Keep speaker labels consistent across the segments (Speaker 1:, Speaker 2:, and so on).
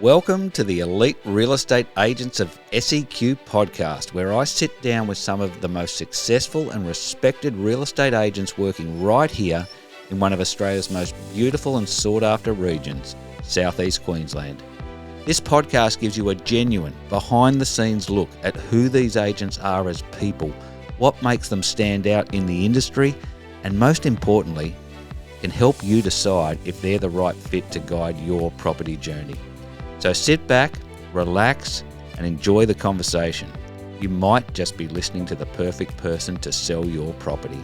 Speaker 1: Welcome to the Elite Real Estate Agents of SEQ podcast, where I sit down with some of the most successful and respected real estate agents working right here in one of Australia's most beautiful and sought-after regions, Southeast Queensland. This podcast gives you a genuine, behind-the-scenes look at who these agents are as people, what makes them stand out in the industry, and most importantly, can help you decide if they're the right fit to guide your property journey. So sit back, relax, and enjoy the conversation. You might just be listening to the perfect person to sell your property.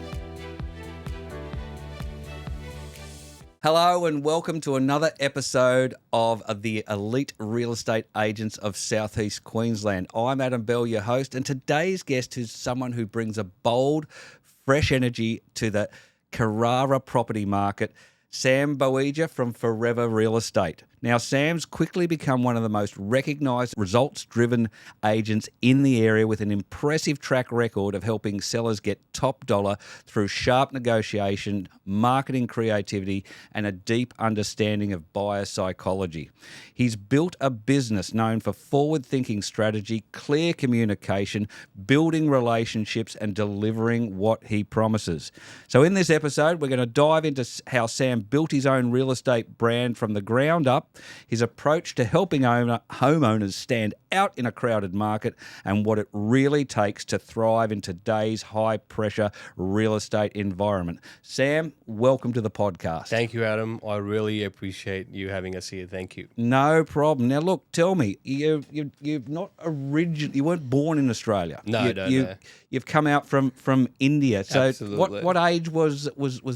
Speaker 1: Hello and welcome to another episode of the Elite Real Estate Agents of Southeast Queensland. I'm Adam Bell, your host, and today's guest is someone who brings a bold, fresh energy to the Carrara property market, Sam Baweja from Forever Real Estate. Now, Sam's quickly become one of the most recognised, results-driven agents in the area with an impressive track record of helping sellers get top dollar through sharp negotiation, marketing creativity, and a deep understanding of buyer psychology. He's built a business known for forward-thinking strategy, clear communication, building relationships, and delivering what he promises. So in this episode, we're going to dive into how Sam built his own real estate brand from the ground up, his approach to helping homeowners stand out in a crowded market, and what it really takes to thrive in today's high-pressure real estate environment. Sam, welcome to the podcast.
Speaker 2: Thank you, Adam. I really appreciate you having us here. Thank you.
Speaker 1: No problem. Now, look, tell me, you're not you weren't born in Australia.
Speaker 2: No.
Speaker 1: You've come out from India. So,
Speaker 2: Absolutely.
Speaker 1: what age was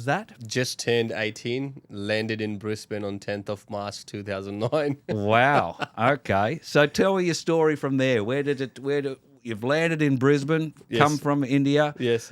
Speaker 1: that?
Speaker 2: Just turned 18, landed in Brisbane on 10th of March 2009.
Speaker 1: Wow. Okay. So tell me your story from there. You've landed in Brisbane,
Speaker 2: Yes.
Speaker 1: come from India.
Speaker 2: Yes.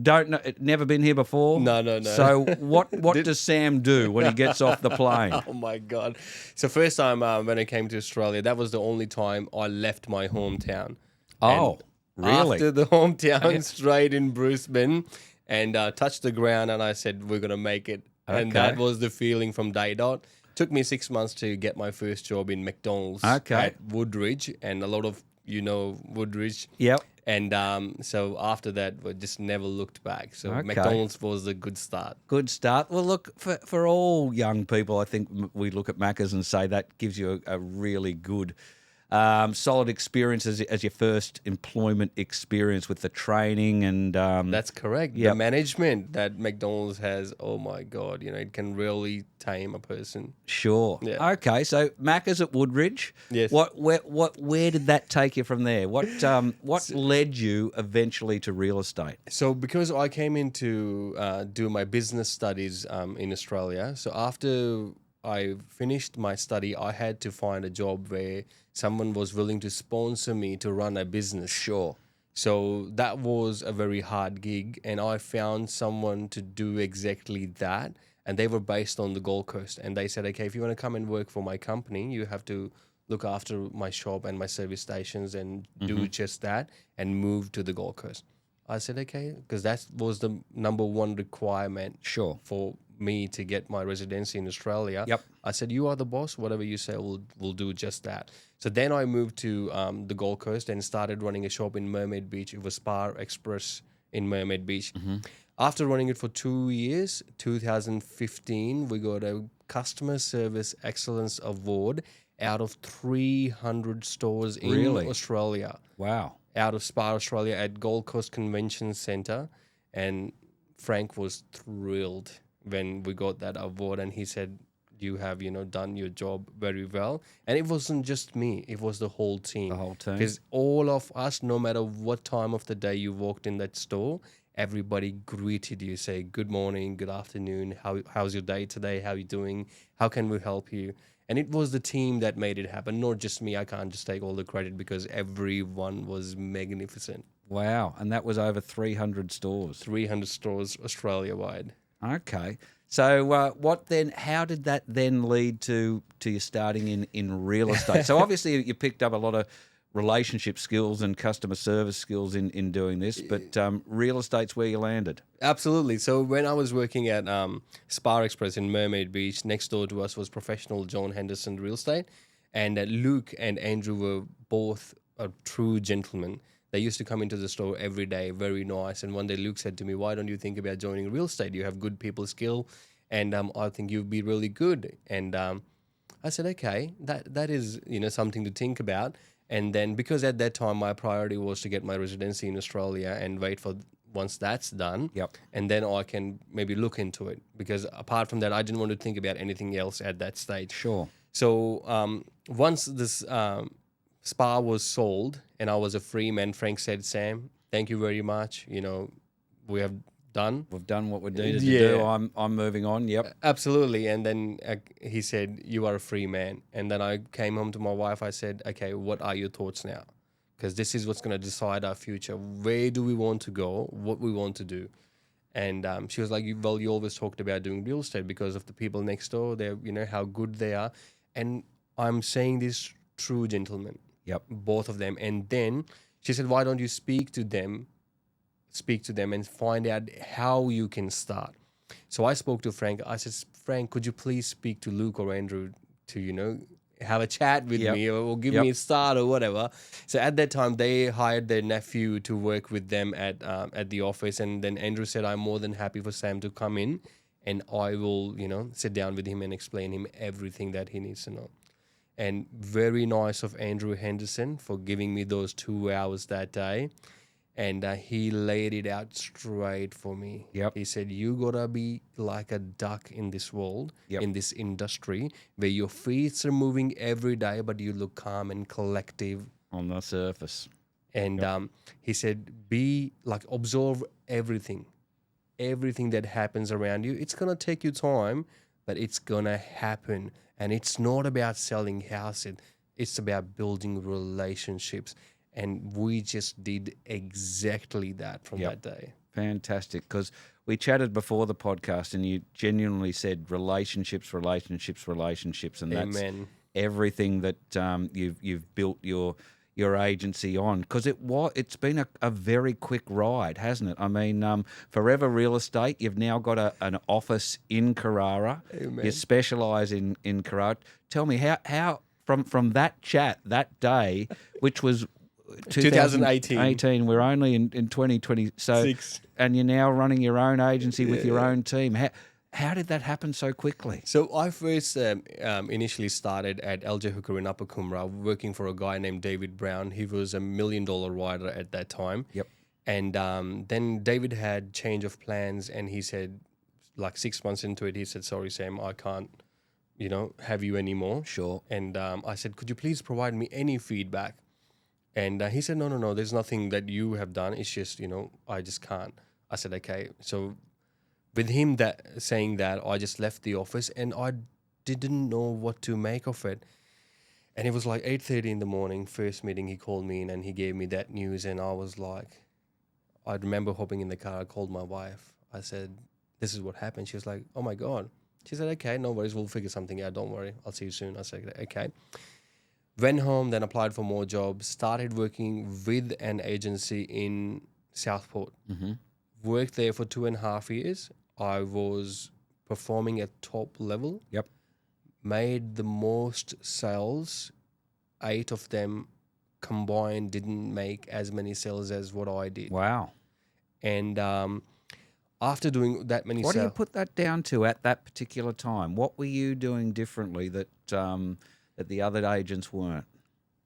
Speaker 1: Don't know, never been here before.
Speaker 2: No.
Speaker 1: So what does Sam do when he gets off the plane?
Speaker 2: Oh, my God. So first time when I came to Australia, that was the only time I left my hometown.
Speaker 1: Oh,
Speaker 2: And
Speaker 1: really?
Speaker 2: After the hometown, straight in Brisbane, and touched the ground, and I said, we're going to make it. And
Speaker 1: Okay.
Speaker 2: that was the feeling from day dot. Took me 6 months to get my first job in McDonald's at Woodridge, and a lot of Woodridge.
Speaker 1: Yep.
Speaker 2: And so after that, we just never looked back. So
Speaker 1: Okay.
Speaker 2: McDonald's was a good start.
Speaker 1: Good start. Well, look, for all young people, I think we look at Macca's and say that gives you a really good, solid experience as your first employment experience with the training and...
Speaker 2: That's correct.
Speaker 1: Yep.
Speaker 2: The management that McDonald's has, oh my God, it can really tame a person.
Speaker 1: Sure.
Speaker 2: Yeah.
Speaker 1: Okay, so Macca's at Woodridge.
Speaker 2: Yes.
Speaker 1: Where did that take you from there? What led you eventually to real estate?
Speaker 2: So because I came in to do my business studies in Australia, so after I finished my study, I had to find a job where someone was willing to sponsor me to run a business.
Speaker 1: Sure.
Speaker 2: So that was a very hard gig, and I found someone to do exactly that. And they were based on the Gold Coast, and they said, okay, if you want to come and work for my company, you have to look after my shop and my service stations and do just that and move to the Gold Coast. I said, okay, because that was the number one requirement
Speaker 1: Sure.
Speaker 2: for me to get my residency in Australia.
Speaker 1: Yep.
Speaker 2: I said, you are the boss. Whatever you say, we'll do just that. So then I moved to the Gold Coast and started running a shop in Mermaid Beach. It was Spa Express in Mermaid Beach. After running it for 2 years, 2015, we got a Customer Service Excellence Award out of 300 stores in Australia.
Speaker 1: Wow.
Speaker 2: Out of Spa Australia at Gold Coast Convention Centre. And Frank was thrilled when we got that award, and he said, you have, done your job very well. And it wasn't just me, it was the whole team.
Speaker 1: The whole team.
Speaker 2: Because all of us, no matter what time of the day you walked in that store, everybody greeted you, say, good morning, good afternoon, how's your day today, how you doing, how can we help you? And it was the team that made it happen, not just me. I can't just take all the credit because everyone was magnificent.
Speaker 1: Wow. And that was over 300 stores.
Speaker 2: 300 stores Australia-wide.
Speaker 1: Okay. So how did that then lead to you starting in real estate? So obviously you picked up a lot of relationship skills and customer service skills in doing this, but real estate's where you landed.
Speaker 2: Absolutely. So when I was working at Spa Express in Mermaid Beach, next door to us was professional John Henderson Real Estate. And Luke and Andrew were both a true gentlemen. They used to come into the store every day, very nice. And one day Luke said to me, "Why don't you think about joining real estate? You have good people skill, and I think you'd be really good." And I said, "Okay, that is something to think about." And then because at that time my priority was to get my residency in Australia and wait for once that's done,
Speaker 1: Yep.
Speaker 2: and then I can maybe look into it. Because apart from that, I didn't want to think about anything else at that stage.
Speaker 1: Sure.
Speaker 2: So once this spa was sold and I was a free man, Frank said, "Sam, thank you very much. We have done."
Speaker 1: We've done what we needed to
Speaker 2: Yeah.
Speaker 1: do. I'm moving on. Yep.
Speaker 2: Absolutely. And then he said, "You are a free man." And then I came home to my wife. I said, "Okay, what are your thoughts now? Because this is what's going to decide our future. Where do we want to go? What we want to do?" And she was like, "Well, you always talked about doing real estate because of the people next door. They're, how good they are." And I'm saying this true gentlemen.
Speaker 1: Yep.
Speaker 2: Both of them. And then she said, "Why don't you speak to them and find out how you can start?" So I spoke to Frank. I said, "Frank, could you please speak to Luke or Andrew to, have a chat with
Speaker 1: Yep.
Speaker 2: me or give
Speaker 1: Yep.
Speaker 2: me a start or whatever?" So at that time, they hired their nephew to work with them at the office. And then Andrew said, "I'm more than happy for Sam to come in and I will, sit down with him and explain him everything that he needs to know." And very nice of Andrew Henderson for giving me those 2 hours that day. And he laid it out straight for me.
Speaker 1: Yep.
Speaker 2: He said, "You gotta be like a duck in this world,
Speaker 1: Yep.
Speaker 2: in this industry, where your feet are moving every day, but you look calm and collective."
Speaker 1: On the surface.
Speaker 2: And he said, absorb everything that happens around you. It's gonna take you time, but it's gonna happen. And it's not about selling houses. It's about building relationships. And we just did exactly that from
Speaker 1: Yep.
Speaker 2: that day.
Speaker 1: Fantastic. Because we chatted before the podcast and you genuinely said relationships, and that's
Speaker 2: Amen.
Speaker 1: everything that you've built your agency on. Because it's been a very quick ride, hasn't it? I mean, Forever Real Estate, you've now got an office in Carrara.
Speaker 2: Amen.
Speaker 1: You specialise in Carrara. Tell me how from that chat that day, which was
Speaker 2: 2018.
Speaker 1: We're only in 2020. So, and you're now running your own agency with your own team. How did that happen so quickly?
Speaker 2: So I first initially started at LJ Hooker in Upper Coomera, working for a guy named David Brown. He was $1 million rider at that time.
Speaker 1: Yep.
Speaker 2: And then David had change of plans, and he said, like 6 months into it, he said, "Sorry, Sam, I can't, have you anymore."
Speaker 1: Sure.
Speaker 2: And I said, "Could you please provide me any feedback?" And he said, no, there's nothing that you have done. It's just, I just can't. I said, "Okay." So with him saying that, I just left the office and I didn't know what to make of it. And it was like 8:30 in the morning, first meeting, he called me in and he gave me that news. And I was like, I remember hopping in the car. I called my wife. I said, "This is what happened." She was like, "Oh my God." She said, "Okay, no worries. We'll figure something out. Don't worry. I'll see you soon." I said, "Okay." Went home, then applied for more jobs, started working with an agency in Southport.
Speaker 1: Mm-hmm.
Speaker 2: Worked there for 2.5 years. I was performing at top level.
Speaker 1: Yep.
Speaker 2: Made the most sales. 8 of them combined didn't make as many sales as what I did.
Speaker 1: Wow.
Speaker 2: And after doing that many
Speaker 1: What do you
Speaker 2: sales,
Speaker 1: put that down to at that particular time? What were you doing differently that the other agents weren't?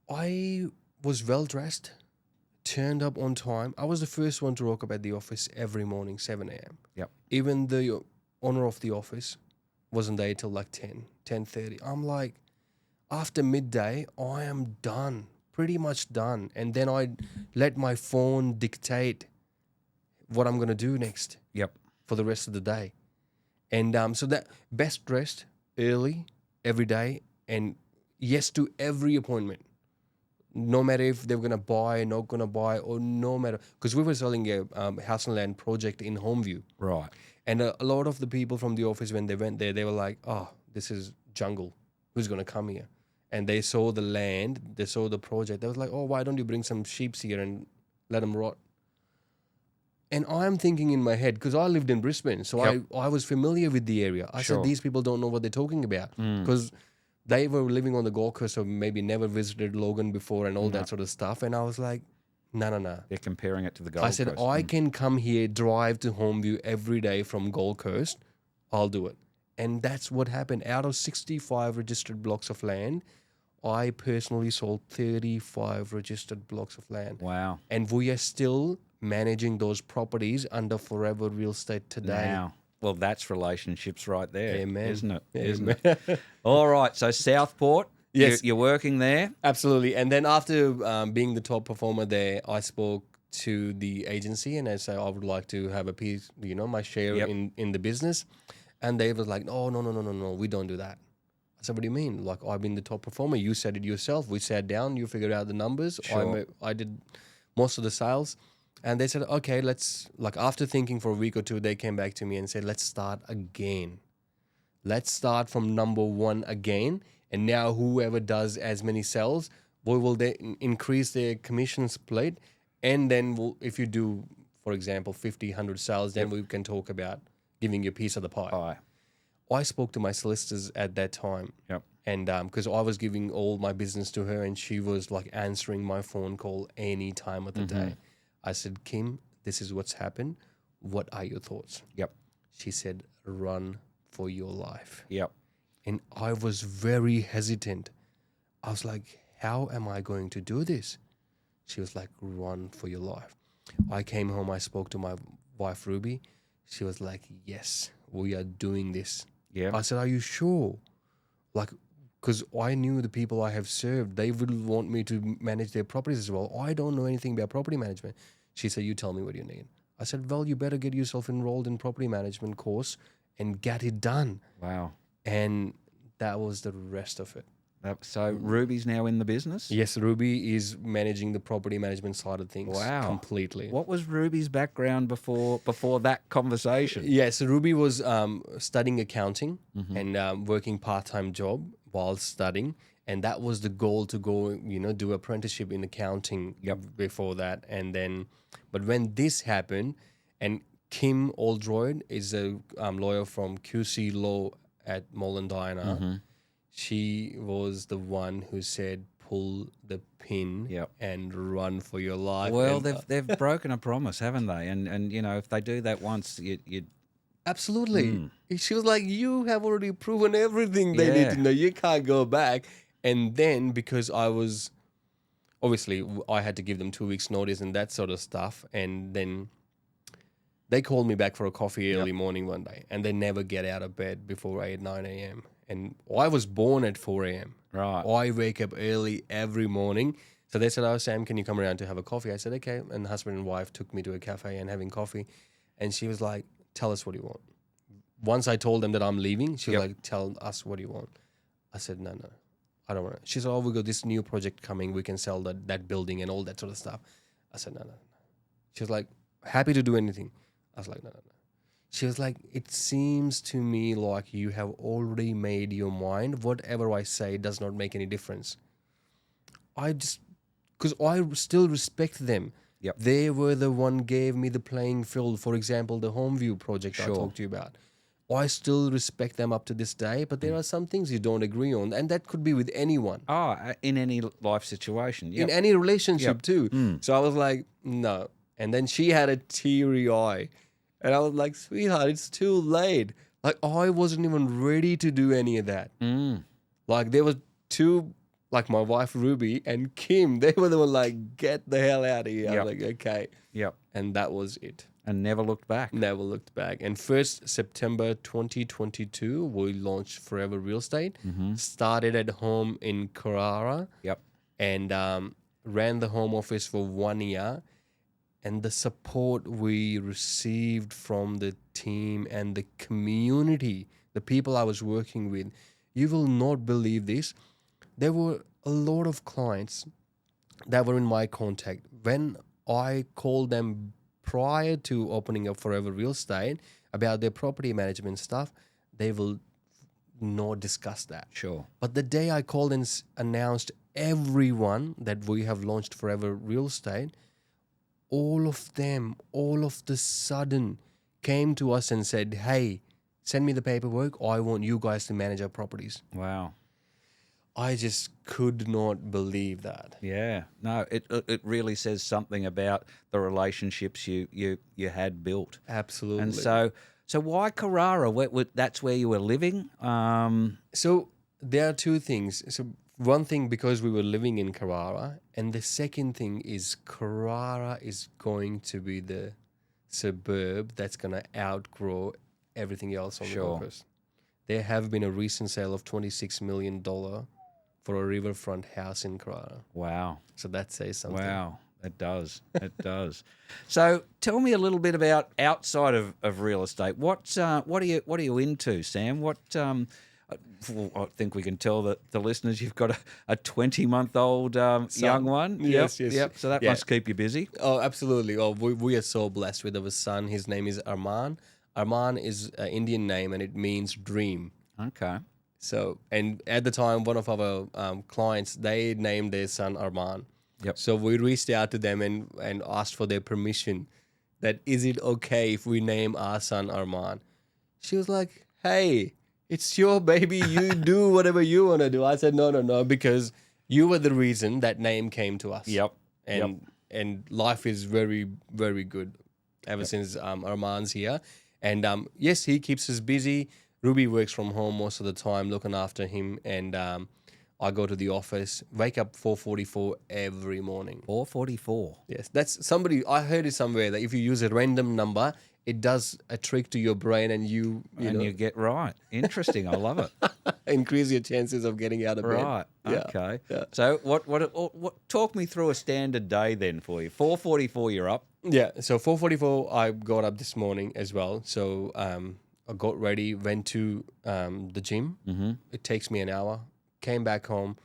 Speaker 2: I was well dressed, turned up on time. I was the first one to rock up at the office every morning, 7 a.m.
Speaker 1: Yep.
Speaker 2: Even the owner of the office wasn't there till like 10:30. I'm like, after midday, I am done, pretty much done. And then I let my phone dictate what I'm going to do next.
Speaker 1: Yep.
Speaker 2: For the rest of the day. And so that best dressed early every day and yes to every appointment. No matter if they were going to buy, not going to buy, or no matter. Because we were selling a house and land project in Homeview.
Speaker 1: Right.
Speaker 2: And a lot of the people from the office, when they went there, they were like, "Oh, this is jungle. Who's going to come here?" And they saw the land, they saw the project. They was like, "Oh, why don't you bring some sheep here and let them rot?" And I'm thinking in my head, because I lived in Brisbane, so
Speaker 1: Yep.
Speaker 2: I was familiar with the area. I
Speaker 1: Sure.
Speaker 2: said, these people don't know what they're talking about. Because they were living on the Gold Coast or maybe never visited Logan before and all
Speaker 1: No.
Speaker 2: that sort of stuff. And I was like, no.
Speaker 1: They're comparing it to the Gold
Speaker 2: I said,
Speaker 1: Coast.
Speaker 2: I can come here, drive to Homeview every day from Gold Coast. I'll do it. And that's what happened. Out of 65 registered blocks of land, I personally sold 35 registered blocks of land.
Speaker 1: Wow.
Speaker 2: And we are still managing those properties under Forever Real Estate today.
Speaker 1: Now, well, that's relationships right there,
Speaker 2: Amen.
Speaker 1: isn't it?
Speaker 2: Amen.
Speaker 1: Isn't it? All right. So Southport,
Speaker 2: Yes.
Speaker 1: you're working there.
Speaker 2: Absolutely. And then after being the top performer there, I spoke to the agency and I said, I would like to have a piece, my share
Speaker 1: Yep.
Speaker 2: in the business. And they was like, oh, no, we don't do that. I said, what do you mean? Like, I've been the top performer. You said it yourself. We sat down. You figured out the numbers.
Speaker 1: Sure.
Speaker 2: I did most of the sales. And they said, okay, after thinking for a week or two, they came back to me and said, let's start again. Let's start from number one again. And now whoever does as many sales, we will increase their commission split. And then if you do, for example, 50, 100 sales, then we can talk about giving you a piece of the pie.
Speaker 1: Pie.
Speaker 2: I spoke to my solicitors at that time.
Speaker 1: Yep.
Speaker 2: And because I was giving all my business to her and she was like answering my phone call any time of the day. I said, Kim, this is what's happened. What are your thoughts?
Speaker 1: Yep.
Speaker 2: She said, run for your life.
Speaker 1: Yep.
Speaker 2: And I was very hesitant. I was like, how am I going to do this? She was like, run for your life. I came home, I spoke to my wife, Ruby. She was like, yes, we are doing this.
Speaker 1: Yeah.
Speaker 2: I said, are you sure? Like, because I knew the people I have served, they would want me to manage their properties as well. I don't know anything about property management. She said, you tell me what you need. I said, well, you better get yourself enrolled in property management course and get it done.
Speaker 1: Wow.
Speaker 2: And that was the rest of it.
Speaker 1: So Ruby's now in the business?
Speaker 2: Yes, Ruby is managing the property management side of things.
Speaker 1: Wow.
Speaker 2: Completely.
Speaker 1: What was Ruby's background before that conversation?
Speaker 2: Yeah, so Ruby was studying accounting and working part-time job while studying. And that was the goal, to go, do apprenticeship in accounting before that. And then, but when this happened, and Kim Oldroyd is a lawyer from QC Law at Mollendina. She was the one who said, pull the pin and run for your life.
Speaker 1: Well,
Speaker 2: and,
Speaker 1: they've broken a promise, haven't they? And if they do that once, you
Speaker 2: absolutely. She was like, you have already proven everything they need to know. You can't go back. And then, because I was, obviously, I had to give them 2 weeks notice and that sort of stuff. And then they called me back for a coffee early morning one day. And they never get out of bed before 8, 9 a.m. And I was born at 4 a.m.
Speaker 1: Right.
Speaker 2: I wake up early every morning. So they said, oh, Sam, can you come around to have a coffee? I said, okay. And the husband and wife took me to a cafe and having coffee. And she was like, tell us what you want. Once I told them that I'm leaving, she was like, tell us what you want. I said, no, I don't want to. She said, oh, we got this new project coming. We can sell that building and all that sort of stuff. I said, no. She was like, happy to do anything. I was like, no. She was like, it seems to me like you have already made your mind. Whatever I say does not make any difference. Because I still respect them.
Speaker 1: Yep.
Speaker 2: They were the one gave me the playing field. For example, the Homeview project I talked to you about. I still respect them up to this day, but there are some things you don't agree on. And that could be with anyone.
Speaker 1: Oh, in any life situation.
Speaker 2: In any relationship too. So I was like, no. And then she had a teary eye. And I was like, sweetheart, it's too late. Like, I wasn't even ready to do any of that. Like, there was two, like my wife Ruby and Kim. They were the one like, get the hell out of here. I was like, okay.
Speaker 1: Yep.
Speaker 2: And that was it.
Speaker 1: And never looked back.
Speaker 2: Never looked back. And 1st September 2022, we launched Forever Real Estate. Started at home in Carrara.
Speaker 1: Yep.
Speaker 2: And ran the home office for 1 year. And the support we received from the team and the community, the people I was working with, you will not believe this. There were a lot of clients that were in my contact. When I called them prior to opening up Forever Real Estate about their property management stuff, they will not discuss that.
Speaker 1: Sure.
Speaker 2: But the day I called and announced everyone that we have launched Forever Real Estate, all of them, all of the sudden, came to us and said, hey, send me the paperwork. I want you guys to manage our properties.
Speaker 1: Wow.
Speaker 2: I just could not believe that.
Speaker 1: Yeah, no, it really says something about the relationships you had built.
Speaker 2: Absolutely.
Speaker 1: And so why Carrara? That's where you were living.
Speaker 2: So there are two things. So one thing, because we were living in Carrara, and the second thing is Carrara is going to be the suburb that's going to outgrow everything else on the Gold
Speaker 1: Sure.
Speaker 2: Coast. There have been a recent sale of $26 million for a riverfront house in Carrara.
Speaker 1: Wow,
Speaker 2: So that says something.
Speaker 1: wow, it does, it does. So tell me a little bit about outside of real estate. What are you into, Sam? Well, I think we can tell the listeners you've got a 20-month-old young one.
Speaker 2: Yes,
Speaker 1: Yep,
Speaker 2: yes.
Speaker 1: yep. So that
Speaker 2: Yeah.
Speaker 1: must keep you busy.
Speaker 2: Oh, absolutely. Oh, we are so blessed with our son. His name is Arman. Arman is an Indian name and it means dream.
Speaker 1: Okay.
Speaker 2: So, and at the time, one of our clients, they named their son Arman.
Speaker 1: Yep.
Speaker 2: So we reached out to them and asked for their permission that is it okay if we name our son Arman? She was like, hey, it's your baby. You do whatever you want to do. I said, no, because you were the reason that name came to us.
Speaker 1: Yep.
Speaker 2: And life is very, very good ever since Arman's here. And yes, he keeps us busy. Ruby works from home most of the time, looking after him, and I go to the office. Wake up 4:44 every morning.
Speaker 1: 4:44.
Speaker 2: Yes, that's somebody. I heard it somewhere that if you use a random number, it does a trick to your brain, and you
Speaker 1: get right. Interesting. I love it.
Speaker 2: increase your chances of getting out of bed.
Speaker 1: Right.
Speaker 2: Yeah.
Speaker 1: Okay.
Speaker 2: Yeah.
Speaker 1: So what? Talk me through a standard day then for you. 4:44. You're up.
Speaker 2: Yeah. So 4:44, I got up this morning as well. So I got ready, went to the gym. Mm-hmm. It takes me an hour. Came back home,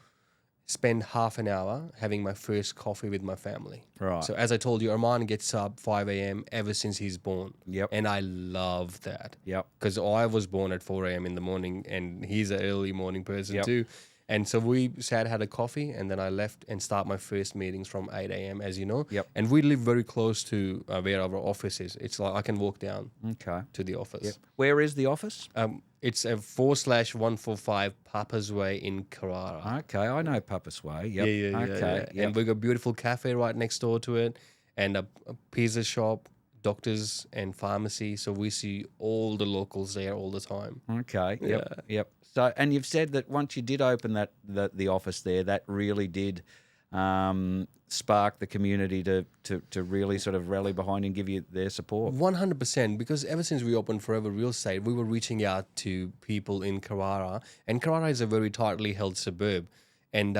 Speaker 2: spent half an hour having my first coffee with my family.
Speaker 1: Right.
Speaker 2: So as I told you, Arman gets up 5 a.m. ever since he's born.
Speaker 1: Yep.
Speaker 2: And I love that.
Speaker 1: Yep.
Speaker 2: Because I was born at 4 a.m. in the morning, and he's an early morning person
Speaker 1: Yep.
Speaker 2: too. And so we sat, had a coffee, and then I left and start my first meetings from 8 a.m., as you know.
Speaker 1: Yep.
Speaker 2: And we live very close to where our office is. It's like I can walk down
Speaker 1: Okay.
Speaker 2: to the office.
Speaker 1: Yep. Where is the office?
Speaker 2: It's a 4/145 Papa's Way in Carrara.
Speaker 1: Okay, I know Papa's Way. Yep.
Speaker 2: Yeah.
Speaker 1: Okay. Yep.
Speaker 2: And we got a beautiful cafe right next door to it, and a pizza shop, doctors, and pharmacy. So we see all the locals there all the time.
Speaker 1: Okay. Yep. Yep. So, and you've said that once you did open the office there, that really did spark the community to really sort of rally behind and give you their support.
Speaker 2: 100%, because ever since we opened Forever Real Estate, we were reaching out to people in Carrara, and Carrara is a very tightly held suburb, and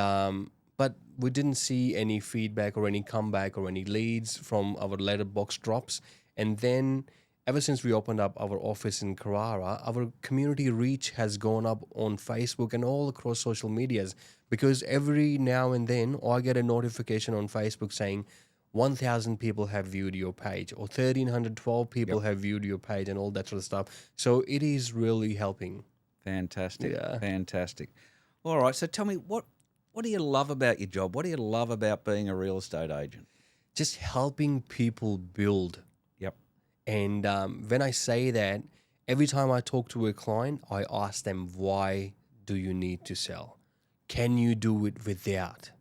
Speaker 2: but we didn't see any feedback or any comeback or any leads from our letterbox drops, and then ever since we opened up our office in Carrara, our community reach has gone up on Facebook and all across social medias, because every now and then I get a notification on Facebook saying 1,000 people have viewed your page, or 1,312 people have viewed your page, and all that sort of stuff. So it is really helping.
Speaker 1: Fantastic.
Speaker 2: Yeah.
Speaker 1: Fantastic. All right. So tell me, what do you love about your job? What do you love about being a real estate agent?
Speaker 2: Just helping people build.
Speaker 1: Yep.
Speaker 2: And when I say that, every time I talk to a client, I ask them, why do you need to sell? Can you do it without?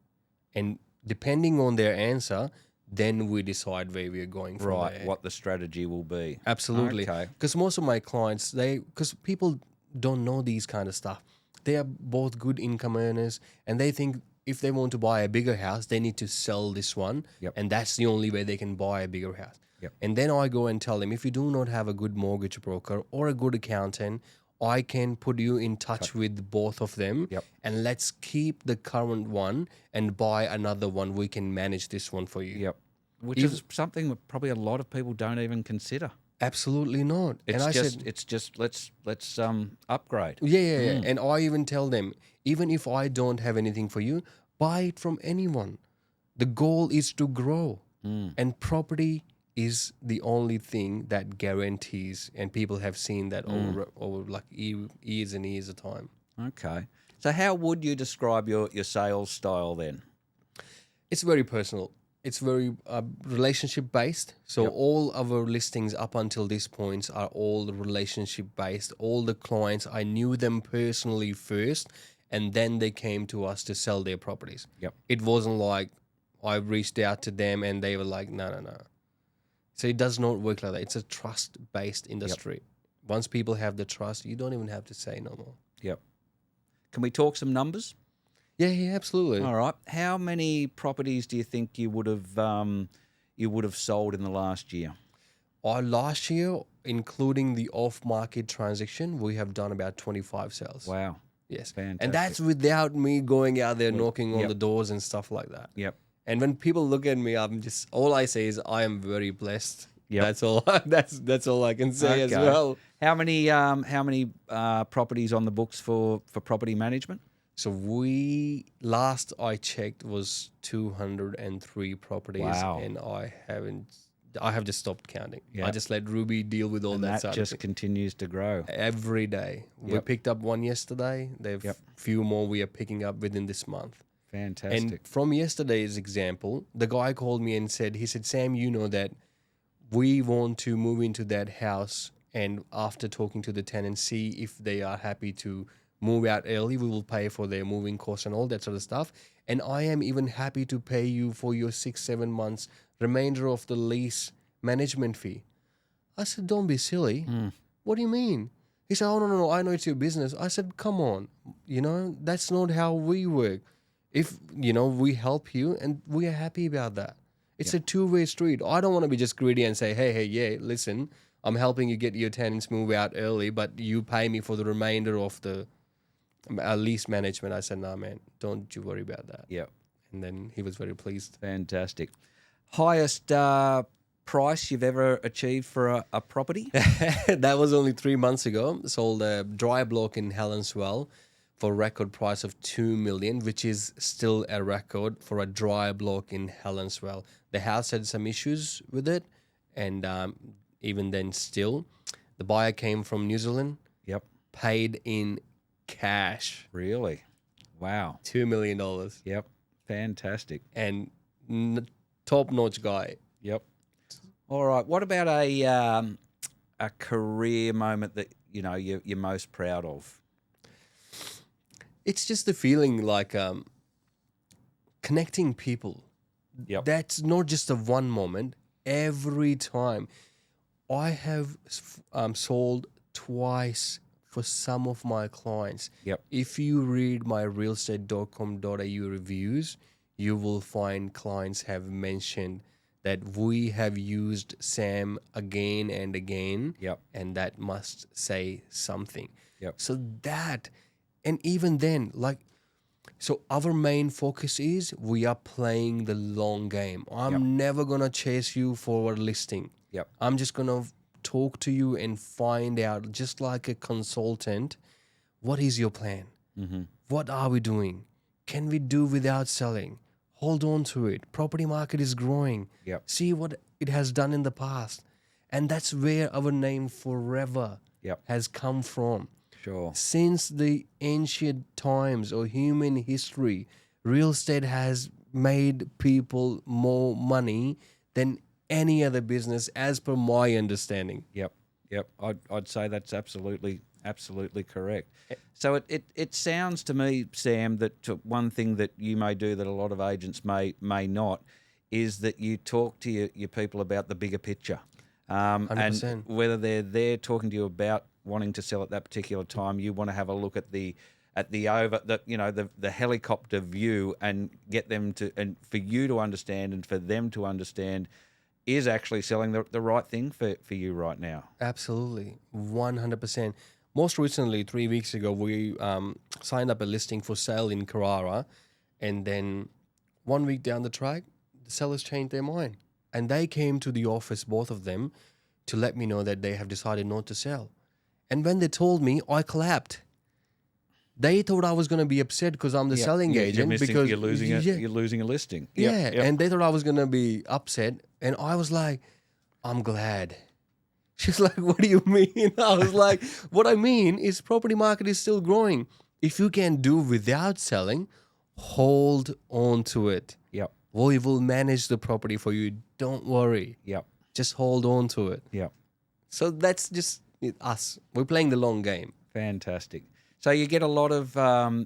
Speaker 2: And depending on their answer, then we decide where we're going from
Speaker 1: Right.
Speaker 2: there.
Speaker 1: What the strategy will be.
Speaker 2: Absolutely.
Speaker 1: Okay.
Speaker 2: Because most of my clients, because people don't know these kind of stuff. They are both good income earners, and they think if they want to buy a bigger house, they need to sell this one.
Speaker 1: Yep.
Speaker 2: And that's the only way they can buy a bigger house.
Speaker 1: Yep.
Speaker 2: And then I go and tell them, if you do not have a good mortgage broker or a good accountant, I can put you in touch with both of them.
Speaker 1: Yep.
Speaker 2: And let's keep the current one and buy another one. We can manage this one for you.
Speaker 1: Yep. Which is something that probably a lot of people don't even consider.
Speaker 2: Absolutely not.
Speaker 1: It's
Speaker 2: and I
Speaker 1: just
Speaker 2: said,
Speaker 1: it's just let's upgrade.
Speaker 2: Yeah. And I even tell them, even if I don't have anything for you, buy it from anyone. The goal is to grow. And property is the only thing that guarantees, and people have seen that over like years and years of time.
Speaker 1: Okay. So how would you describe your sales style then?
Speaker 2: It's very personal. It's very relationship based. So all our listings up until this point are all relationship based. All the clients, I knew them personally first, and then they came to us to sell their properties.
Speaker 1: Yep.
Speaker 2: It wasn't like I reached out to them and they were like, no. So it does not work like that. It's a trust-based industry. Once people have the trust, you don't even have to say no more.
Speaker 1: Yep. Can we talk some numbers?
Speaker 2: Yeah, absolutely.
Speaker 1: All right. How many properties do you think you would have sold in the last year?
Speaker 2: Last year, including the off-market transaction, we have done about 25 sales.
Speaker 1: Wow.
Speaker 2: Yes.
Speaker 1: Fantastic.
Speaker 2: And that's without me going out there knocking on
Speaker 1: Yep.
Speaker 2: the doors and stuff like that.
Speaker 1: Yep.
Speaker 2: And when people look at me, all I say is I am very blessed.
Speaker 1: Yep.
Speaker 2: That's all. That's all I can say as
Speaker 1: Okay.
Speaker 2: well.
Speaker 1: How many properties on the books for property management?
Speaker 2: So last I checked was 203 properties,
Speaker 1: Wow.
Speaker 2: and I have just stopped counting.
Speaker 1: Yeah.
Speaker 2: I just let Ruby deal with all
Speaker 1: And
Speaker 2: that
Speaker 1: that
Speaker 2: side of
Speaker 1: just
Speaker 2: it.
Speaker 1: continues to grow.
Speaker 2: Every day. We
Speaker 1: Yep.
Speaker 2: picked up one yesterday. There's
Speaker 1: Yep.
Speaker 2: few more we are picking up within this month.
Speaker 1: Fantastic.
Speaker 2: And from yesterday's example, the guy called me and said, Sam, you know that we want to move into that house, and after talking to the tenant, see if they are happy to move out early. We will pay for their moving costs and all that sort of stuff. And I am even happy to pay you for your 6-7 months remainder of the lease management fee. I said, don't be silly. What do you mean? He said, oh, no, I know it's your business. I said, come on, that's not how we work. If, we help you and we are happy about that. It's a two-way street. I don't want to be just greedy and say, hey, yeah, listen, I'm helping you get your tenants move out early, but you pay me for the remainder of the lease management. I said, nah, man, don't you worry about that.
Speaker 1: Yep.
Speaker 2: And then he was very pleased.
Speaker 1: Fantastic. Highest price you've ever achieved for a property?
Speaker 2: That was only 3 months ago. Sold a dry block in Helenswell for a record price of 2 million, which is still a record for a dry block in Helenswell. The house had some issues with it, and even then still, the buyer came from New Zealand,
Speaker 1: Yep.
Speaker 2: paid in cash,
Speaker 1: Really? Wow.
Speaker 2: $2 million,
Speaker 1: Yep. Fantastic.
Speaker 2: and top-notch guy.
Speaker 1: Yep. All right. What about a career moment that you're most proud of?
Speaker 2: It's just the feeling like connecting people.
Speaker 1: Yep.
Speaker 2: That's not just a one moment. Every time I have sold twice for some of my clients.
Speaker 1: Yep.
Speaker 2: If you read my realestate.com.au reviews, you will find clients have mentioned that we have used Sam again and again.
Speaker 1: Yep.
Speaker 2: And that must say something.
Speaker 1: Yep.
Speaker 2: So that, and even then, so our main focus is we are playing the long game. I'm never going to chase you for a listing.
Speaker 1: Yep.
Speaker 2: I'm just going to talk to you and find out, just like a consultant, what is your plan?
Speaker 1: Mm-hmm.
Speaker 2: What are we doing? Can we do without selling? Hold on to it. Property market is growing.
Speaker 1: Yep.
Speaker 2: See what it has done in the past. And that's where our name Forever
Speaker 1: Yep.
Speaker 2: has come from.
Speaker 1: Sure.
Speaker 2: Since the ancient times or human history, real estate has made people more money than any other business, as per my understanding.
Speaker 1: Yep. Yep. I'd say that's absolutely correct. So it sounds to me, Sam, that one thing that you may do that a lot of agents may not is that you talk to your people about the bigger picture.
Speaker 2: 100%.
Speaker 1: And whether they're there talking to you about wanting to sell at that particular time, you want to have a look at the helicopter view and get them to, and for you to understand and for them to understand, is actually selling the right thing for you right now.
Speaker 2: Absolutely. 100%. Most recently, 3 weeks ago, we signed up a listing for sale in Carrara, and then 1 week down the track, the sellers changed their mind. And they came to the office, both of them, to let me know that they have decided not to sell. And when they told me, I clapped. They thought I was going to be upset because I'm the selling agent. Because
Speaker 1: you're losing a listing.
Speaker 2: Yeah, and they thought I was going to be upset. And I was like, I'm glad. She's like, what do you mean? I was like, what I mean is property market is still growing. If you can do without selling, hold on to it.
Speaker 1: Yep.
Speaker 2: We will manage the property for you. Don't worry.
Speaker 1: Yep.
Speaker 2: Just hold on to it.
Speaker 1: Yep.
Speaker 2: So that's just us. We're playing the long game.
Speaker 1: Fantastic. So you get a lot of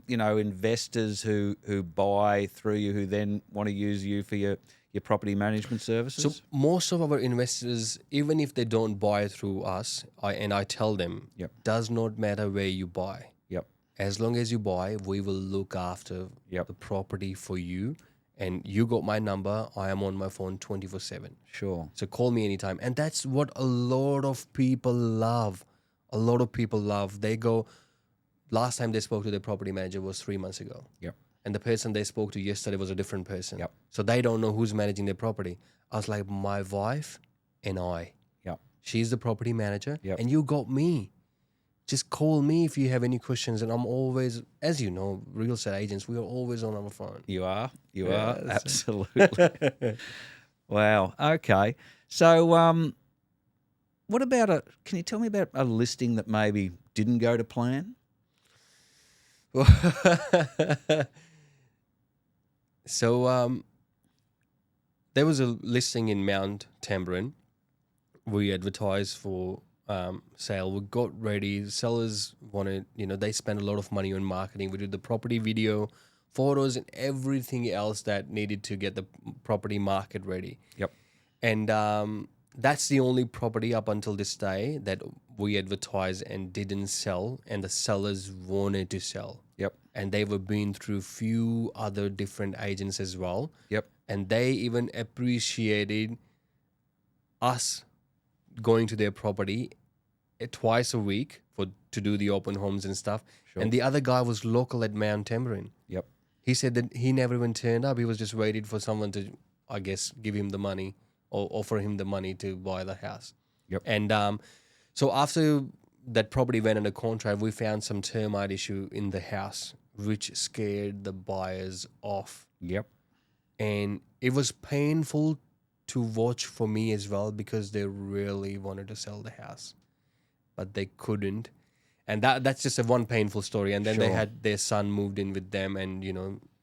Speaker 1: investors who buy through you, who then want to use you for your property management services.
Speaker 2: So most of our investors, even if they don't buy through us, I tell them,
Speaker 1: Yep.
Speaker 2: does not matter where you buy.
Speaker 1: Yep.
Speaker 2: As long as you buy, we will look after
Speaker 1: Yep.
Speaker 2: the property for you. And you got my number. I am on my phone 24/7.
Speaker 1: Sure.
Speaker 2: So call me anytime. And that's what a lot of people love. A lot of people love. They go, last time they spoke to their property manager was 3 months ago.
Speaker 1: Yep.
Speaker 2: And the person they spoke to yesterday was a different person.
Speaker 1: Yep.
Speaker 2: So they don't know who's managing their property. I was like, my wife and I.
Speaker 1: Yep.
Speaker 2: She's the property manager.
Speaker 1: Yep.
Speaker 2: And you got me. Just call me if you have any questions. And I'm always, as you know, real estate agents, we are always on our phone.
Speaker 1: You are. You
Speaker 2: Yeah,
Speaker 1: are. Absolutely. Wow. Okay. So what about can you tell me about a listing that maybe didn't go to plan?
Speaker 2: So there was a listing in Mount Tambourine. We advertised for sale. We got ready. Sellers wanted, they spent a lot of money on marketing. We did the property video, photos, and everything else that needed to get the property market ready.
Speaker 1: Yep.
Speaker 2: And that's the only property up until this day that we advertised and didn't sell, and the sellers wanted to sell.
Speaker 1: Yep.
Speaker 2: And they were been through few other different agents as well.
Speaker 1: Yep.
Speaker 2: And they even appreciated us going to their property twice a week to do the open homes and stuff.
Speaker 1: Sure.
Speaker 2: And the other guy was local at Mount Tambourine.
Speaker 1: Yep.
Speaker 2: He said that he never even turned up. He was just waiting for someone to, I guess, give him the money or offer him the money to buy the house.
Speaker 1: Yep.
Speaker 2: And so after that property went under contract, we found some termite issue in the house, which scared the buyers off.
Speaker 1: Yep.
Speaker 2: And it was painful to watch for me as well, because they really wanted to sell the house, but they couldn't. And that's just one painful story. And then they
Speaker 1: Sure.
Speaker 2: had their son moved in with them and,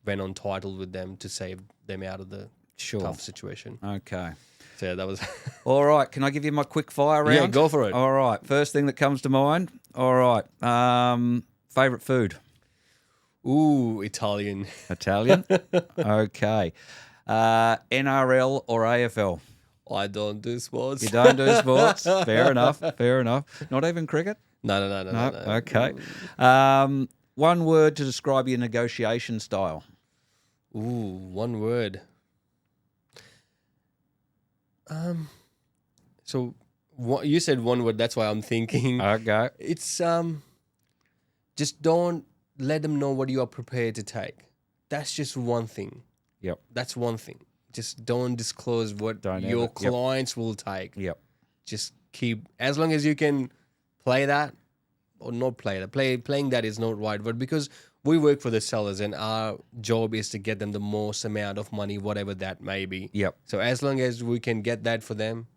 Speaker 2: went on title with them to save them out of the
Speaker 1: Sure.
Speaker 2: tough situation.
Speaker 1: Okay.
Speaker 2: So yeah, that was...
Speaker 1: All right. Can I give you my quick fire round?
Speaker 2: Yeah, go for it.
Speaker 1: All right. First thing that comes to mind. All right. Favorite food?
Speaker 2: Ooh, Italian.
Speaker 1: Italian. Okay. NRL or AFL?
Speaker 2: I don't do sports.
Speaker 1: You don't do sports. Fair enough. Fair enough. Not even cricket?
Speaker 2: No.
Speaker 1: Okay. One word to describe your negotiation style.
Speaker 2: Ooh, one word. So you said one word. That's why I'm thinking.
Speaker 1: Okay.
Speaker 2: It's just don't let them know what you are prepared to take. That's just one thing.
Speaker 1: Yep.
Speaker 2: That's one thing. Just don't disclose what
Speaker 1: Don't
Speaker 2: your
Speaker 1: ever- yep.
Speaker 2: clients will take.
Speaker 1: Yep.
Speaker 2: Just keep, as long as you can play that or not play that. Playing that is not right, but because we work for the sellers and our job is to get them the most amount of money, whatever that may be.
Speaker 1: Yep.
Speaker 2: So as long as we can get that for them,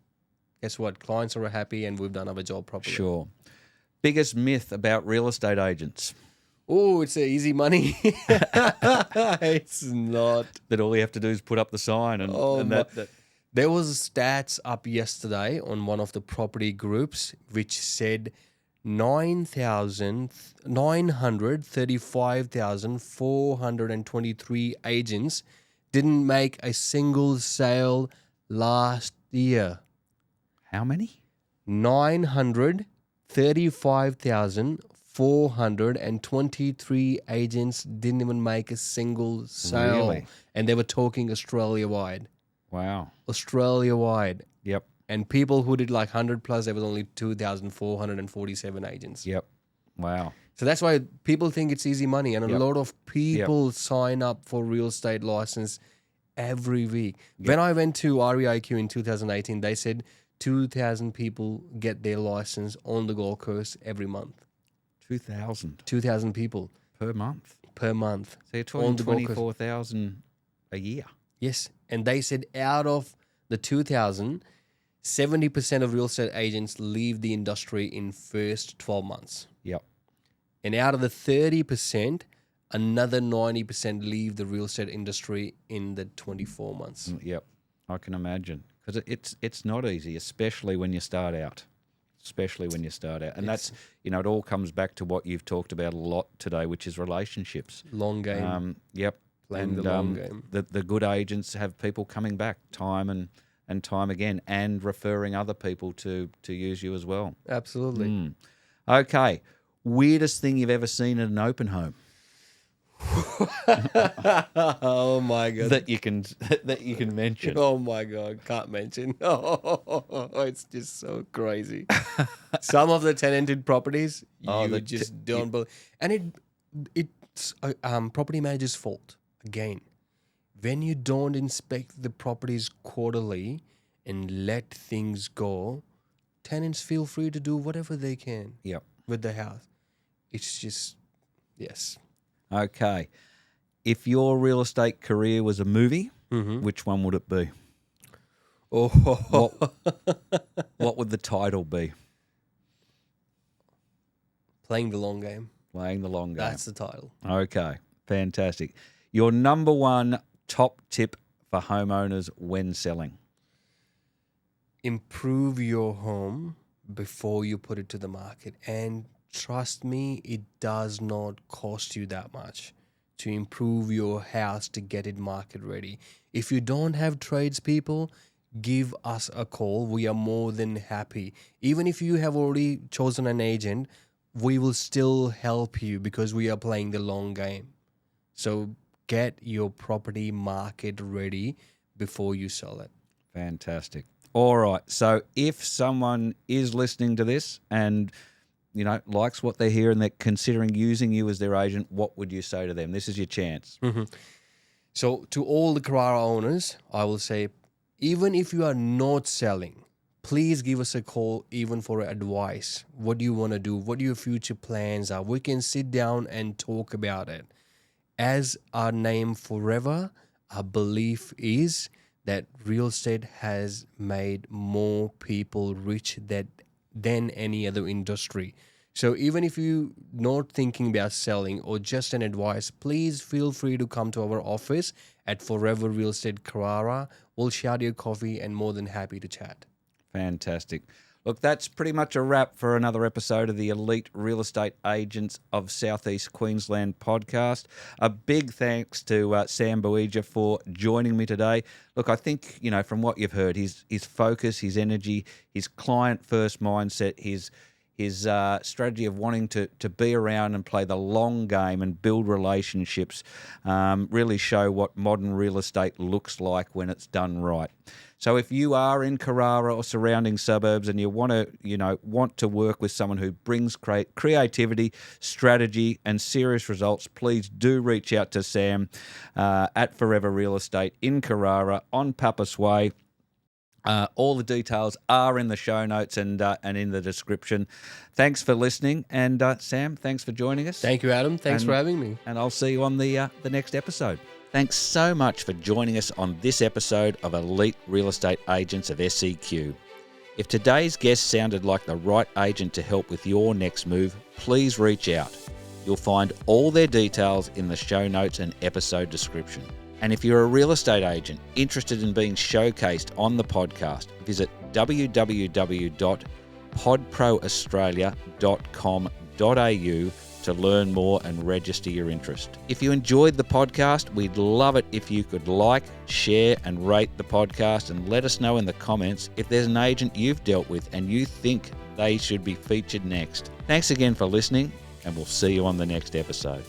Speaker 2: guess what? Clients are happy and we've done our job properly.
Speaker 1: Sure. Biggest myth about real estate agents?
Speaker 2: Oh, it's easy money. It's not.
Speaker 1: That all you have to do is put up the sign and,
Speaker 2: Oh,
Speaker 1: and
Speaker 2: my-
Speaker 1: that.
Speaker 2: There was stats up yesterday on one of the property groups which said 935,423 agents didn't make a single sale last year.
Speaker 1: How many?
Speaker 2: 935,423 agents didn't even make a single sale.
Speaker 1: Really?
Speaker 2: And they were talking Australia-wide.
Speaker 1: Wow.
Speaker 2: Australia-wide.
Speaker 1: Yep.
Speaker 2: And people who did like 100 plus, there was only 2,447 agents.
Speaker 1: Yep. Wow.
Speaker 2: So that's why people think it's easy money. And a
Speaker 1: Yep.
Speaker 2: lot of people sign up for real estate license every week. When I went to REIQ in 2018, they said 2,000 people get their license on the Gold Coast every month.
Speaker 1: 2,000
Speaker 2: 2,000 people
Speaker 1: per month.
Speaker 2: per month.
Speaker 1: So you're
Speaker 2: On
Speaker 1: talking
Speaker 2: the Gold Coast.
Speaker 1: 24,000 a year.
Speaker 2: Yes. And they said out of the 2,000, 70% of real estate agents leave the industry in first 12 months.
Speaker 1: Yep.
Speaker 2: And out of the 30%, another 90% leave the real estate industry in the 24 months.
Speaker 1: Yep. I can imagine. Because it's not easy, especially when you start out. especially when you start out. And that's, it all comes back to what you've talked about a lot today, which is relationships.
Speaker 2: Long game.
Speaker 1: Yep.
Speaker 2: Playing the long game.
Speaker 1: The good agents have people coming back time and time again, and referring other people to use you as well.
Speaker 2: Absolutely.
Speaker 1: Okay. Weirdest thing you've ever seen in an open home?
Speaker 2: Oh my God.
Speaker 1: That you can mention.
Speaker 2: Oh my God, can't mention. Oh, it's just so crazy. Some of the tenanted properties, you just don't believe. And it's property manager's fault. Again, when you don't inspect the properties quarterly and let things go, tenants feel free to do whatever they can with the house. It's just, yes.
Speaker 1: Okay. If your real estate career was a movie, which one would it be?
Speaker 2: Oh,
Speaker 1: what would the title be?
Speaker 2: Playing the long game.
Speaker 1: Playing the long game.
Speaker 2: That's the title.
Speaker 1: Okay. Fantastic. Your number one top tip for homeowners when selling?
Speaker 2: Improve your home before you put it to the market. And trust me, it does not cost you that much to improve your house to get it market ready. If you don't have tradespeople, give us a call. We are more than happy. Even if you have already chosen an agent, we will still help you because we are playing the long game. So get your property market ready before you sell it.
Speaker 1: Fantastic. All right. So if someone is listening to this and likes what they hear and they're considering using you as their agent, what would you say to them? This is your chance.
Speaker 2: So to all the Carrara owners, I will say, even if you are not selling, please give us a call even for advice. What do you want to do? What your future plans are? We can sit down and talk about it. As our name Forever, our belief is that real estate has made more people rich than any other industry. So even if you're not thinking about selling or just an advice, please feel free to come to our office at Forever Real Estate Carrara. We'll share your coffee and more than happy to chat.
Speaker 1: Fantastic. Look, that's pretty much a wrap for another episode of the Elite Real Estate Agents of Southeast Queensland podcast. A big thanks to Sam Baweja for joining me today. Look, I think, from what you've heard, his focus, his energy, his client-first mindset, his strategy of wanting to be around and play the long game and build relationships really show what modern real estate looks like when it's done right. So if you are in Carrara or surrounding suburbs and you want to work with someone who brings creativity, strategy, and serious results, please do reach out to Sam at Forever Real Estate in Carrara on Pappas Way. All the details are in the show notes and in the description. Thanks for listening, and Sam, thanks for joining us.
Speaker 2: Thank you, Adam. Thanks for having me.
Speaker 1: And I'll see you on the next episode. Thanks so much for joining us on this episode of Elite Real Estate Agents of SEQ. If today's guest sounded like the right agent to help with your next move, please reach out. You'll find all their details in the show notes and episode description. And if you're a real estate agent interested in being showcased on the podcast, visit www.podproaustralia.com.au to learn more and register your interest. If you enjoyed the podcast, we'd love it if you could like, share, and rate the podcast, and let us know in the comments if there's an agent you've dealt with and you think they should be featured next. Thanks again for listening, and we'll see you on the next episode.